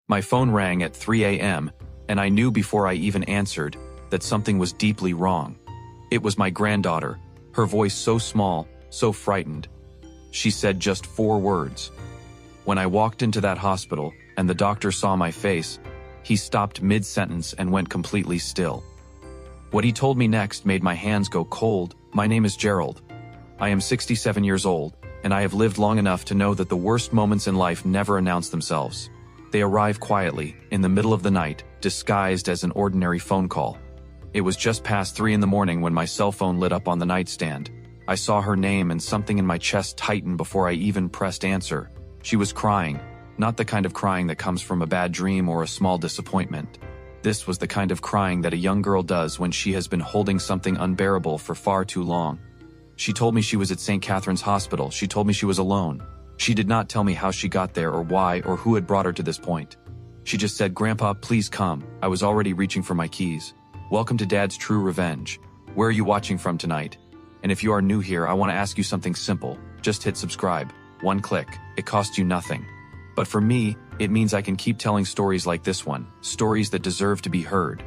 My phone rang at 3 a.m., and I knew before I even answered that something was deeply wrong. It was my granddaughter, her voice so small, so frightened. She said just 4 words. When I walked into that hospital and the doctor saw my face, he stopped mid-sentence and went completely still. What he told me next made my hands go cold. My name is Gerald. I am 67 years old, and I have lived long enough to know that the worst moments in life never announce themselves. They arrive quietly, in the middle of the night, disguised as an ordinary phone call. It was just past 3 in the morning when my cell phone lit up on the nightstand. I saw her name and something in my chest tighten before I even pressed answer. She was crying, not the kind of crying that comes from a bad dream or a small disappointment. This was the kind of crying that a young girl does when she has been holding something unbearable for far too long. She told me she was at St. Catherine's Hospital. She told me she was alone. She did not tell me how she got there or why or who had brought her to this point. She just said, "Grandpa, please come." I was already reaching for my keys. "Welcome to Dad's True Revenge. Where are you watching from tonight? And if you are new here, I want to ask you something simple. Just hit subscribe. 1 click. It costs you nothing. But for me, it means I can keep telling stories like this one, stories that deserve to be heard.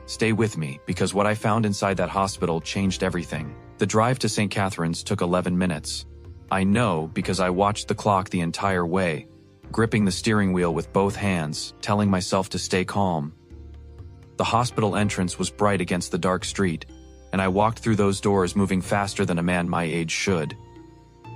Stay with me, because what I found inside that hospital changed everything. The drive to St. Catherine's took 11 minutes. I know because I watched the clock the entire way, gripping the steering wheel with both hands, telling myself to stay calm. The hospital entrance was bright against the dark street, and I walked through those doors moving faster than a man my age should.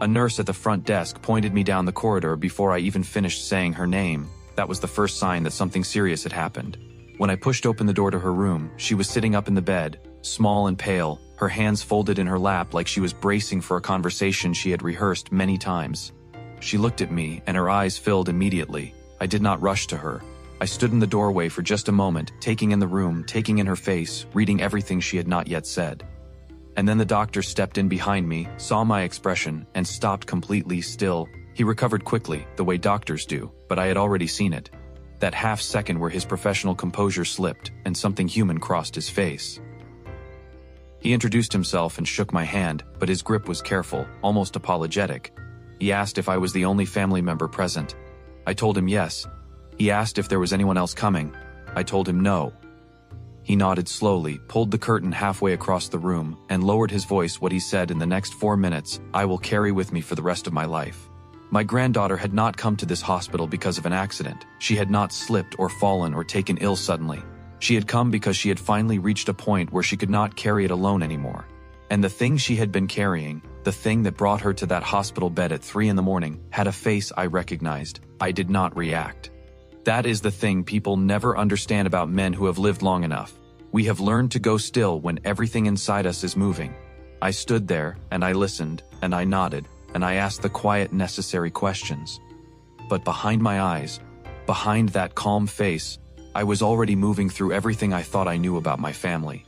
A nurse at the front desk pointed me down the corridor before I even finished saying her name. That was the first sign that something serious had happened. When I pushed open the door to her room, she was sitting up in the bed, small and pale, her hands folded in her lap like she was bracing for a conversation she had rehearsed many times. She looked at me, and her eyes filled immediately. I did not rush to her. I stood in the doorway for just a moment, taking in the room, taking in her face, reading everything she had not yet said. And then the doctor stepped in behind me, saw my expression, and stopped completely still. He recovered quickly, the way doctors do, but I had already seen it. That half second where his professional composure slipped, and something human crossed his face. He introduced himself and shook my hand, but his grip was careful, almost apologetic. He asked if I was the only family member present. I told him yes. He asked if there was anyone else coming. I told him no. He nodded slowly, pulled the curtain halfway across the room, and lowered his voice. What he said in the next 4 minutes, I will carry with me for the rest of my life. My granddaughter had not come to this hospital because of an accident. She had not slipped or fallen or taken ill suddenly. She had come because she had finally reached a point where she could not carry it alone anymore. And the thing she had been carrying, the thing that brought her to that hospital bed at 3 in the morning, had a face I recognized. I did not react. That is the thing people never understand about men who have lived long enough. We have learned to go still when everything inside us is moving. I stood there, and I listened, and I nodded, and I asked the quiet, necessary questions. But behind my eyes, behind that calm face, I was already moving through everything I thought I knew about my family.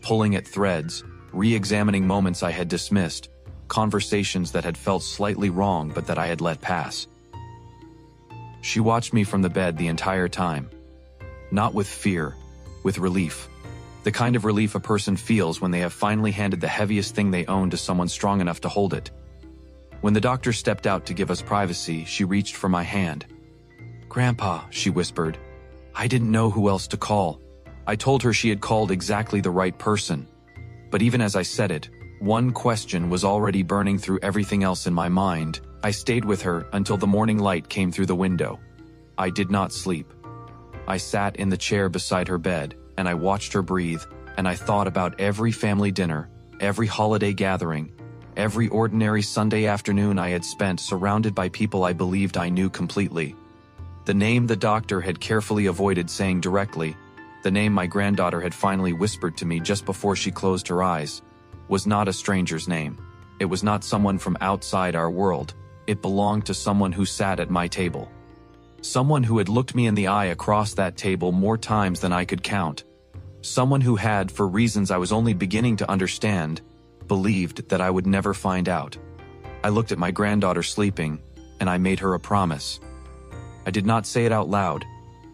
Pulling at threads, re-examining moments I had dismissed, conversations that had felt slightly wrong but that I had let pass. She watched me from the bed the entire time. Not with fear, with relief. The kind of relief a person feels when they have finally handed the heaviest thing they own to someone strong enough to hold it. When the doctor stepped out to give us privacy, she reached for my hand. "Grandpa," she whispered. I didn't know who else to call. I told her she had called exactly the right person. But even as I said it, one question was already burning through everything else in my mind. I stayed with her until the morning light came through the window. I did not sleep. I sat in the chair beside her bed, and I watched her breathe, and I thought about every family dinner, every holiday gathering, every ordinary Sunday afternoon I had spent surrounded by people I believed I knew completely. The name the doctor had carefully avoided saying directly, the name my granddaughter had finally whispered to me just before she closed her eyes, was not a stranger's name. It was not someone from outside our world. It belonged to someone who sat at my table. Someone who had looked me in the eye across that table more times than I could count. Someone who had, for reasons I was only beginning to understand, believed that I would never find out. I looked at my granddaughter sleeping, and I made her a promise. I did not say it out loud.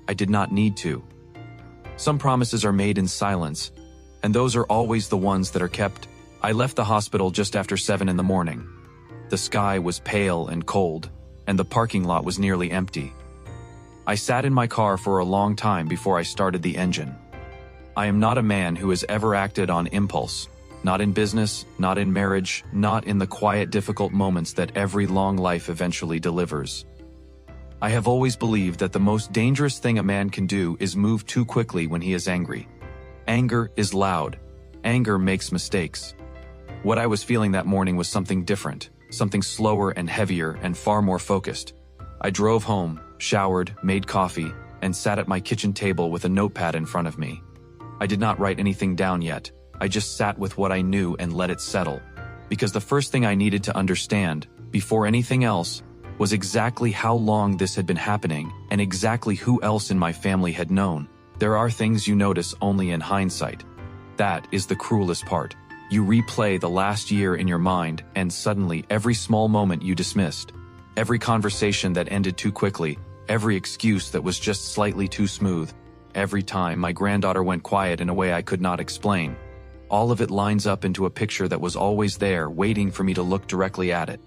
I did not need to. Some promises are made in silence, and those are always the ones that are kept. I left the hospital just after 7 in the morning. The sky was pale and cold, and the parking lot was nearly empty. I sat in my car for a long time before I started the engine. I am not a man who has ever acted on impulse. Not in business, not in marriage, not in the quiet, difficult moments that every long life eventually delivers. I have always believed that the most dangerous thing a man can do is move too quickly when he is angry. Anger is loud. Anger makes mistakes. What I was feeling that morning was something different, something slower and heavier and far more focused. I drove home, showered, made coffee, and sat at my kitchen table with a notepad in front of me. I did not write anything down yet. I just sat with what I knew and let it settle. Because the first thing I needed to understand, before anything else, was exactly how long this had been happening and exactly who else in my family had known. There are things you notice only in hindsight. That is the cruelest part. You replay the last year in your mind and suddenly every small moment you dismissed, every conversation that ended too quickly, every excuse that was just slightly too smooth, every time my granddaughter went quiet in a way I could not explain. All of it lines up into a picture that was always there, waiting for me to look directly at it.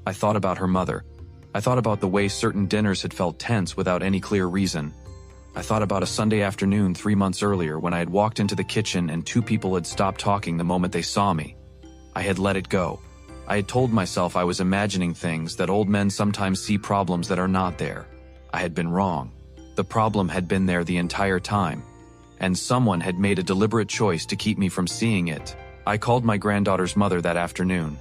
I thought about her mother. I thought about the way certain dinners had felt tense without any clear reason. I thought about a Sunday afternoon 3 months earlier when I had walked into the kitchen and two people had stopped talking the moment they saw me. I had let it go. I had told myself I was imagining things, that old men sometimes see problems that are not there. I had been wrong. The problem had been there the entire time. And someone had made a deliberate choice to keep me from seeing it. I called my granddaughter's mother that afternoon.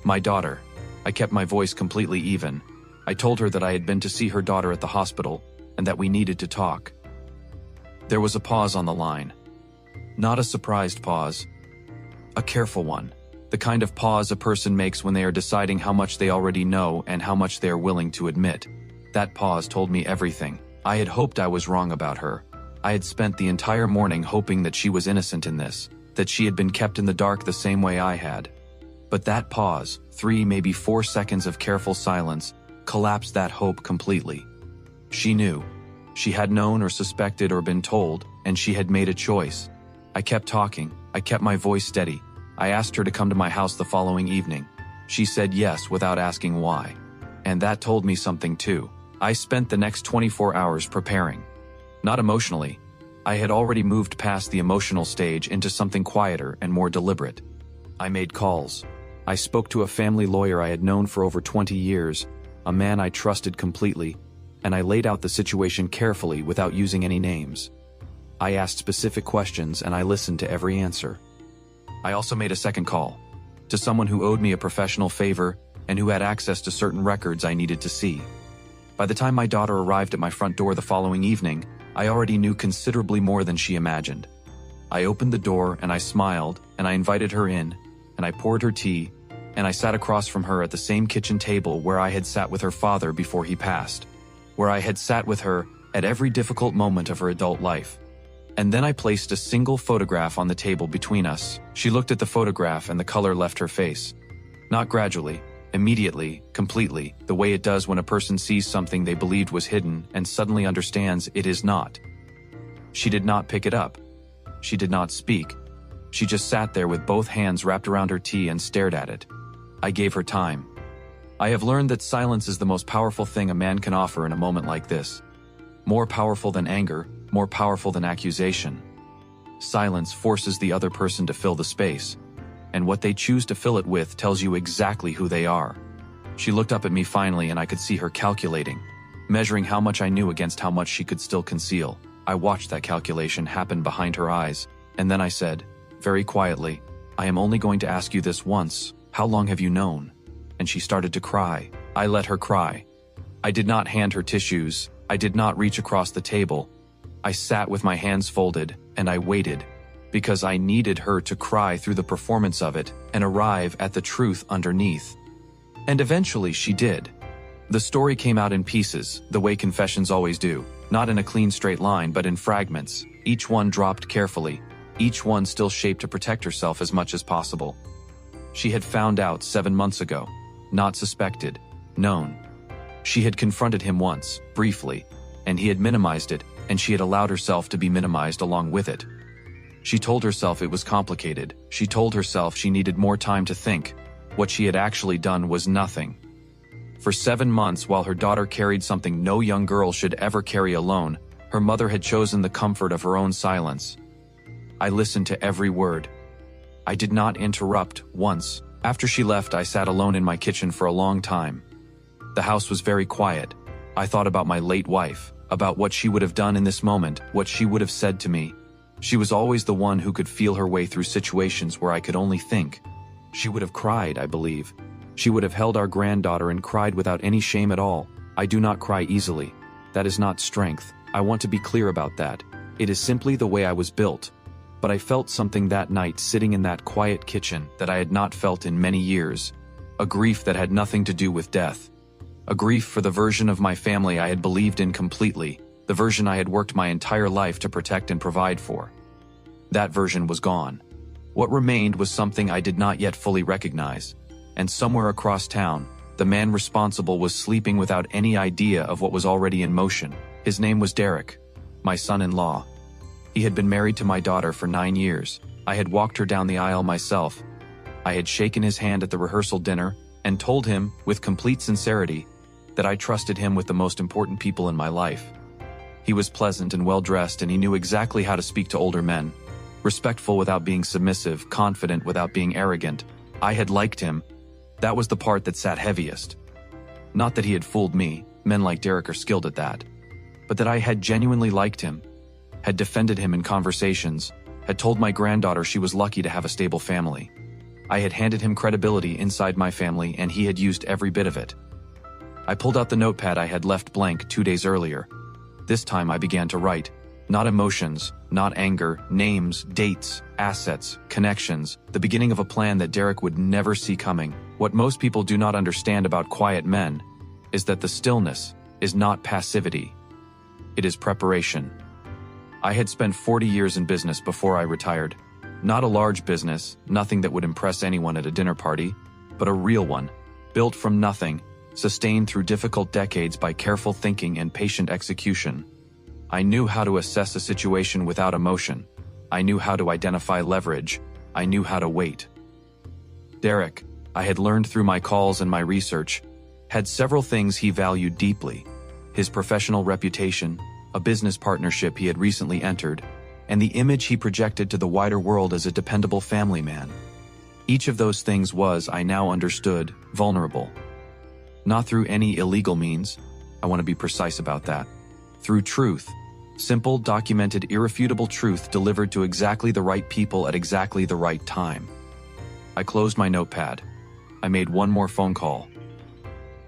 My daughter. I kept my voice completely even. I told her that I had been to see her daughter at the hospital, and that we needed to talk. There was a pause on the line. Not a surprised pause. A careful one. The kind of pause a person makes when they are deciding how much they already know and how much they are willing to admit. That pause told me everything. I had hoped I was wrong about her. I had spent the entire morning hoping that she was innocent in this, that she had been kept in the dark the same way I had. But that pause, 3, maybe 4 seconds of careful silence, collapsed that hope completely. She knew. She had known or suspected or been told, and she had made a choice. I kept talking. I kept my voice steady. I asked her to come to my house the following evening. She said yes without asking why. And that told me something too. I spent the next 24 hours preparing. Not emotionally. I had already moved past the emotional stage into something quieter and more deliberate. I made calls. I spoke to a family lawyer I had known for over 20 years, a man I trusted completely, and I laid out the situation carefully without using any names. I asked specific questions and I listened to every answer. I also made a second call, to someone who owed me a professional favor and who had access to certain records I needed to see. By the time my daughter arrived at my front door the following evening, I already knew considerably more than she imagined. I opened the door and I smiled and I invited her in and I poured her tea and I sat across from her at the same kitchen table where I had sat with her father before he passed, where I had sat with her at every difficult moment of her adult life. And then I placed a single photograph on the table between us. She looked at the photograph and the color left her face. Not gradually, immediately, completely, the way it does when a person sees something they believed was hidden and suddenly understands it is not. She did not pick it up. She did not speak. She just sat there with both hands wrapped around her tea and stared at it. I gave her time. I have learned that silence is the most powerful thing a man can offer in a moment like this. More powerful than anger, more powerful than accusation. Silence forces the other person to fill the space, and what they choose to fill it with tells you exactly who they are. She looked up at me finally and I could see her calculating, measuring how much I knew against how much she could still conceal. I watched that calculation happen behind her eyes, and then I said, very quietly, I am only going to ask you this once. How long have you known? And she started to cry. I let her cry. I did not hand her tissues. I did not reach across the table. I sat with my hands folded, and I waited, because I needed her to cry through the performance of it and arrive at the truth underneath. And eventually she did. The story came out in pieces, the way confessions always do, not in a clean straight line but in fragments, each one dropped carefully, each one still shaped to protect herself as much as possible. She had found out 7 months ago, not suspected, known. She had confronted him once, briefly, and he had minimized it, and she had allowed herself to be minimized along with it. She told herself it was complicated. She told herself she needed more time to think. What she had actually done was nothing. For 7 months, while her daughter carried something no young girl should ever carry alone, her mother had chosen the comfort of her own silence. I listened to every word. I did not interrupt once. After she left, I sat alone in my kitchen for a long time. The house was very quiet. I thought about my late wife, about what she would have done in this moment, what she would have said to me. She was always the one who could feel her way through situations where I could only think. She would have cried, I believe. She would have held our granddaughter and cried without any shame at all. I do not cry easily. That is not strength. I want to be clear about that. It is simply the way I was built. But I felt something that night sitting in that quiet kitchen that I had not felt in many years. A grief that had nothing to do with death. A grief for the version of my family I had believed in completely, the version I had worked my entire life to protect and provide for. That version was gone. What remained was something I did not yet fully recognize. And somewhere across town, the man responsible was sleeping without any idea of what was already in motion. His name was Derek, my son-in-law. He had been married to my daughter for 9 years. I had walked her down the aisle myself. I had shaken his hand at the rehearsal dinner and told him, with complete sincerity, that I trusted him with the most important people in my life. He was pleasant and well-dressed, and he knew exactly how to speak to older men. Respectful without being submissive, confident without being arrogant. I had liked him. That was the part that sat heaviest. Not that he had fooled me, men like Derek are skilled at that, but that I had genuinely liked him, had defended him in conversations, had told my granddaughter she was lucky to have a stable family. I had handed him credibility inside my family, and he had used every bit of it. I pulled out the notepad I had left blank 2 days earlier. This time I began to write. Not emotions, not anger, names, dates, assets, connections, the beginning of a plan that Derek would never see coming. What most people do not understand about quiet men is that the stillness is not passivity. It is preparation. I had spent 40 years in business before I retired. Not a large business, nothing that would impress anyone at a dinner party, but a real one, built from nothing, sustained through difficult decades by careful thinking and patient execution. I knew how to assess a situation without emotion. I knew how to identify leverage. I knew how to wait. Derek, I had learned through my calls and my research, had several things he valued deeply: his professional reputation, a business partnership he had recently entered, and the image he projected to the wider world as a dependable family man. Each of those things was, I now understood, vulnerable. Not through any illegal means. I want to be precise about that. Through truth. Simple, documented, irrefutable truth delivered to exactly the right people at exactly the right time. I closed my notepad. I made one more phone call.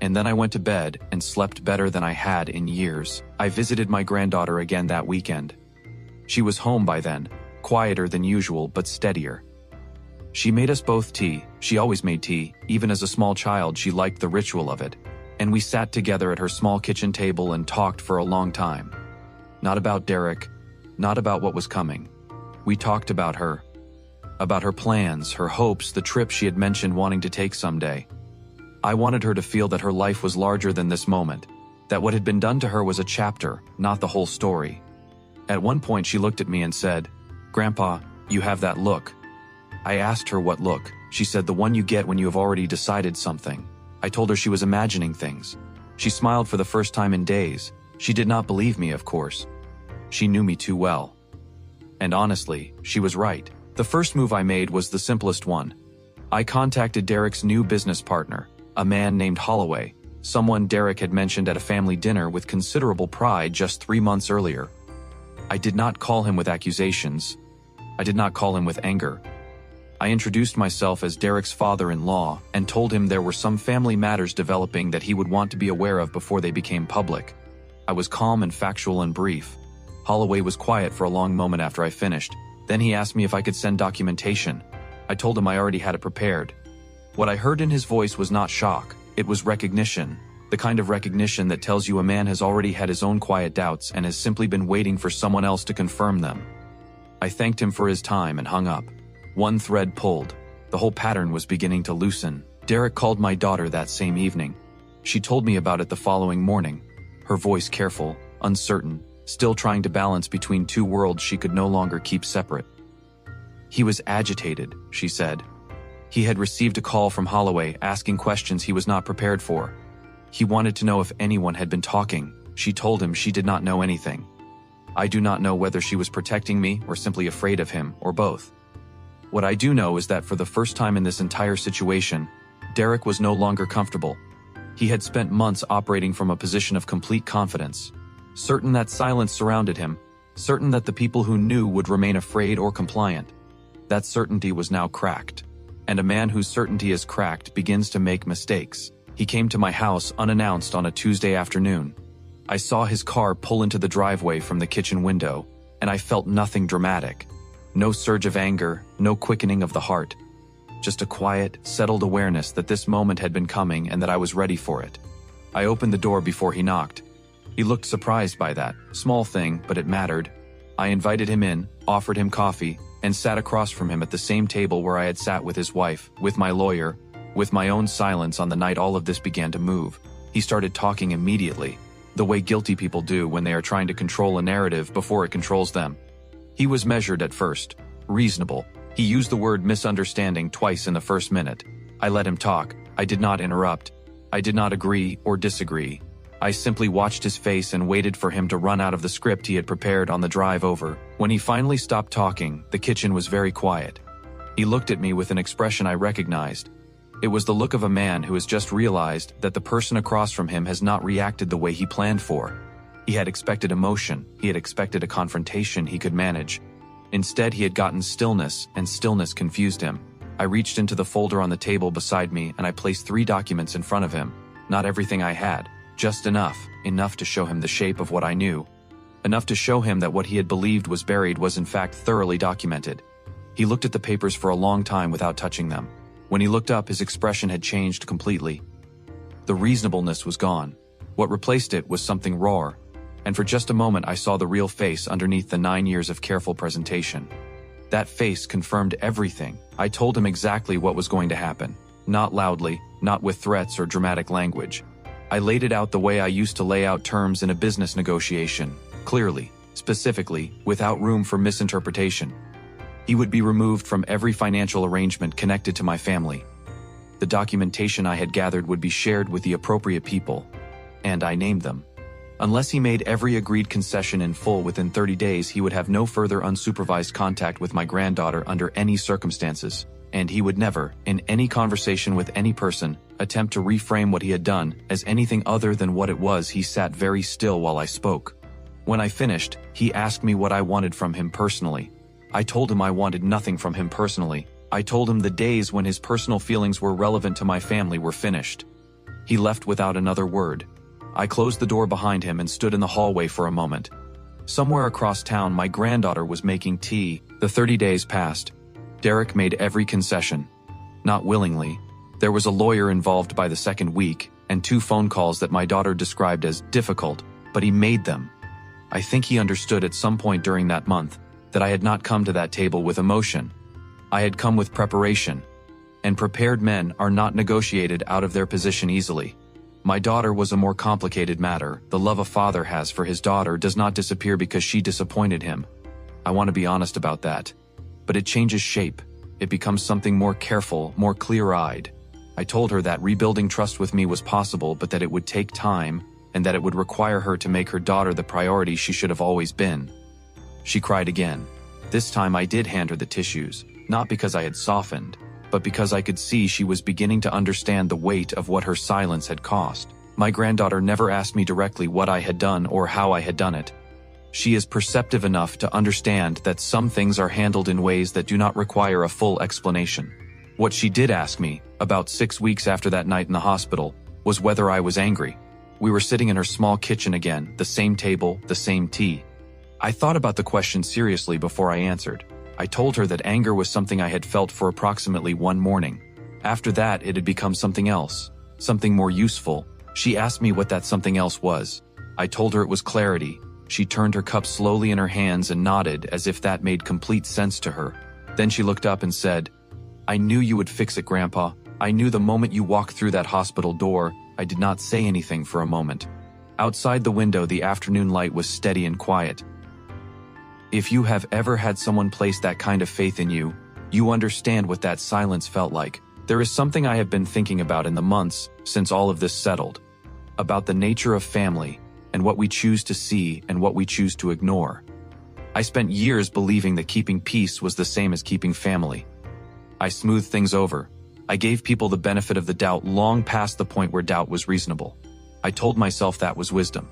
And then I went to bed and slept better than I had in years. I visited my granddaughter again that weekend. She was home by then, quieter than usual but steadier. She made us both tea. She always made tea. Even as a small child, she liked the ritual of it. And we sat together at her small kitchen table and talked for a long time. Not about Derek, not about what was coming. We talked about her plans, her hopes, the trip she had mentioned wanting to take someday. I wanted her to feel that her life was larger than this moment, that what had been done to her was a chapter, not the whole story. At one point she looked at me and said, "Grandpa, you have that look." I asked her what look. She said, "The one you get when you have already decided something." I told her she was imagining things. She smiled for the first time in days. She did not believe me, of course. She knew me too well. And honestly, she was right. The first move I made was the simplest one. I contacted Derek's new business partner, a man named Holloway, someone Derek had mentioned at a family dinner with considerable pride just 3 months earlier. I did not call him with accusations. I did not call him with anger. I introduced myself as Derek's father-in-law and told him there were some family matters developing that he would want to be aware of before they became public. I was calm and factual and brief. Holloway was quiet for a long moment after I finished. Then he asked me if I could send documentation. I told him I already had it prepared. What I heard in his voice was not shock. It was recognition. The kind of recognition that tells you a man has already had his own quiet doubts and has simply been waiting for someone else to confirm them. I thanked him for his time and hung up. One thread pulled. The whole pattern was beginning to loosen. Derek called my daughter that same evening. She told me about it the following morning, her voice careful, uncertain, still trying to balance between two worlds she could no longer keep separate. He was agitated, she said. He had received a call from Holloway asking questions he was not prepared for. He wanted to know if anyone had been talking. She told him she did not know anything. I do not know whether she was protecting me or simply afraid of him, or both. What I do know is that for the first time in this entire situation, Derek was no longer comfortable. He had spent months operating from a position of complete confidence, certain that silence surrounded him, certain that the people who knew would remain afraid or compliant. That certainty was now cracked. And a man whose certainty is cracked begins to make mistakes. He came to my house unannounced on a Tuesday afternoon. I saw his car pull into the driveway from the kitchen window, and I felt nothing dramatic. No surge of anger, no quickening of the heart. Just a quiet, settled awareness that this moment had been coming and that I was ready for it. I opened the door before he knocked. He looked surprised by that. Small thing, but it mattered. I invited him in, offered him coffee, and sat across from him at the same table where I had sat with his wife, with my lawyer, with my own silence on the night all of this began to move. He started talking immediately, the way guilty people do when they are trying to control a narrative before it controls them. He was measured at first, reasonable. He used the word misunderstanding twice in the first minute. I let him talk. I did not interrupt. I did not agree or disagree. I simply watched his face and waited for him to run out of the script he had prepared on the drive over. When he finally stopped talking, the kitchen was very quiet. He looked at me with an expression I recognized. It was the look of a man who has just realized that the person across from him has not reacted the way he planned for. He had expected emotion. He had expected a confrontation he could manage. Instead, he had gotten stillness, and stillness confused him. I reached into the folder on the table beside me and I placed 3 documents in front of him. Not everything I had, just enough to show him the shape of what I knew. Enough to show him that what he had believed was buried was in fact thoroughly documented. He looked at the papers for a long time without touching them. When he looked up, his expression had changed completely. The reasonableness was gone. What replaced it was something raw. And for just a moment I saw the real face underneath the 9 years of careful presentation. That face confirmed everything. I told him exactly what was going to happen. Not loudly, not with threats or dramatic language. I laid it out the way I used to lay out terms in a business negotiation, clearly, specifically, without room for misinterpretation. He would be removed from every financial arrangement connected to my family. The documentation I had gathered would be shared with the appropriate people, and I named them. Unless he made every agreed concession in full within 30 days, he would have no further unsupervised contact with my granddaughter under any circumstances, and he would never, in any conversation with any person, attempt to reframe what he had done as anything other than what it was. He sat very still while I spoke. When I finished, he asked me what I wanted from him personally. I told him I wanted nothing from him personally. I told him the days when his personal feelings were relevant to my family were finished. He left without another word. I closed the door behind him and stood in the hallway for a moment. Somewhere across town, my granddaughter was making tea. The 30 days passed. Derek made every concession. Not willingly. There was a lawyer involved by the second week, and 2 phone calls that my daughter described as difficult, but he made them. I think he understood at some point during that month that I had not come to that table with emotion. I had come with preparation, and prepared men are not negotiated out of their position easily. My daughter was a more complicated matter. The love a father has for his daughter does not disappear because she disappointed him. I want to be honest about that. But it changes shape. It becomes something more careful, more clear-eyed. I told her that rebuilding trust with me was possible, but that it would take time, and that it would require her to make her daughter the priority she should have always been. She cried again. This time I did hand her the tissues, not because I had softened, but because I could see she was beginning to understand the weight of what her silence had cost. My granddaughter never asked me directly what I had done or how I had done it. She is perceptive enough to understand that some things are handled in ways that do not require a full explanation. What she did ask me, about 6 weeks after that night in the hospital, was whether I was angry. We were sitting in her small kitchen again, the same table, the same tea. I thought about the question seriously before I answered. I told her that anger was something I had felt for approximately 1 morning. After that, it had become something else, something more useful. She asked me what that something else was. I told her it was clarity. She turned her cup slowly in her hands and nodded as if that made complete sense to her. Then she looked up and said, "I knew you would fix it, Grandpa. I knew the moment you walked through that hospital door." I did not say anything for a moment. Outside the window, the afternoon light was steady and quiet. If you have ever had someone place that kind of faith in you, you understand what that silence felt like. There is something I have been thinking about in the months since all of this settled. about the nature of family, and what we choose to see and what we choose to ignore. I spent years believing that keeping peace was the same as keeping family. I smoothed things over. I gave people the benefit of the doubt long past the point where doubt was reasonable. I told myself that was wisdom.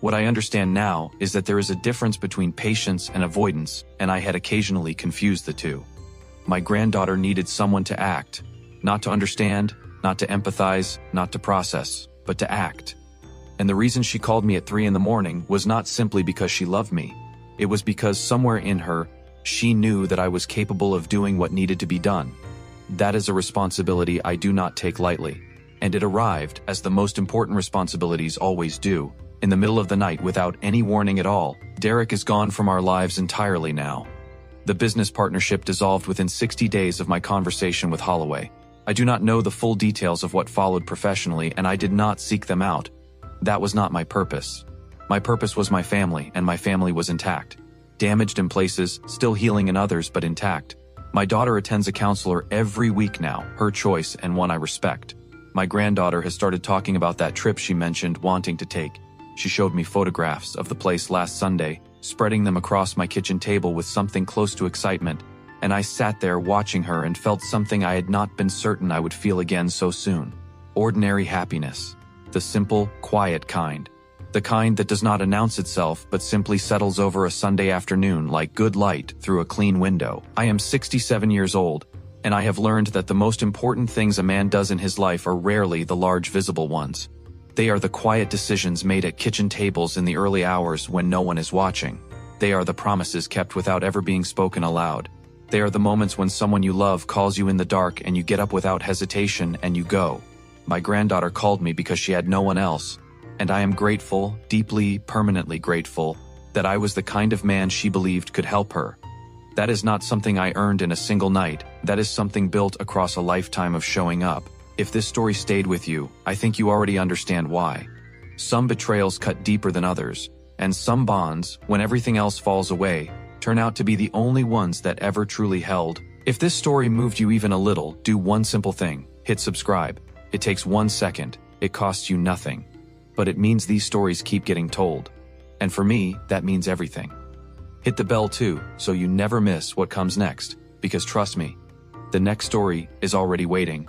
What I understand now is that there is a difference between patience and avoidance, and I had occasionally confused the two. My granddaughter needed someone to act, not to understand, not to empathize, not to process, but to act. And the reason she called me at 3 a.m. was not simply because she loved me. It was because somewhere in her, she knew that I was capable of doing what needed to be done. That is a responsibility I do not take lightly. And it arrived, as the most important responsibilities always do, in the middle of the night without any warning at all. Derek is gone from our lives entirely now. The business partnership dissolved within 60 days of my conversation with Holloway. I do not know the full details of what followed professionally, and I did not seek them out. That was not my purpose. My purpose was my family, and my family was intact. Damaged in places, still healing in others, but intact. My daughter attends a counselor every week now, her choice and one I respect. My granddaughter has started talking about that trip she mentioned wanting to take. She showed me photographs of the place last Sunday, spreading them across my kitchen table with something close to excitement, and I sat there watching her and felt something I had not been certain I would feel again so soon. Ordinary happiness. The simple, quiet kind. The kind that does not announce itself but simply settles over a Sunday afternoon like good light through a clean window. I am 67 years old, and I have learned that the most important things a man does in his life are rarely the large visible ones. They are the quiet decisions made at kitchen tables in the early hours when no one is watching. They are the promises kept without ever being spoken aloud. They are the moments when someone you love calls you in the dark and you get up without hesitation and you go. My granddaughter called me because she had no one else, and I am grateful, deeply, permanently grateful, that I was the kind of man she believed could help her. That is not something I earned in a single night. That is something built across a lifetime of showing up. If this story stayed with you, I think you already understand why. Some betrayals cut deeper than others, and some bonds, when everything else falls away, turn out to be the only ones that ever truly held. If this story moved you even a little, do one simple thing: hit subscribe. It takes 1 second, it costs you nothing. But it means these stories keep getting told. And for me, that means everything. Hit the bell too, so you never miss what comes next, because trust me, the next story is already waiting.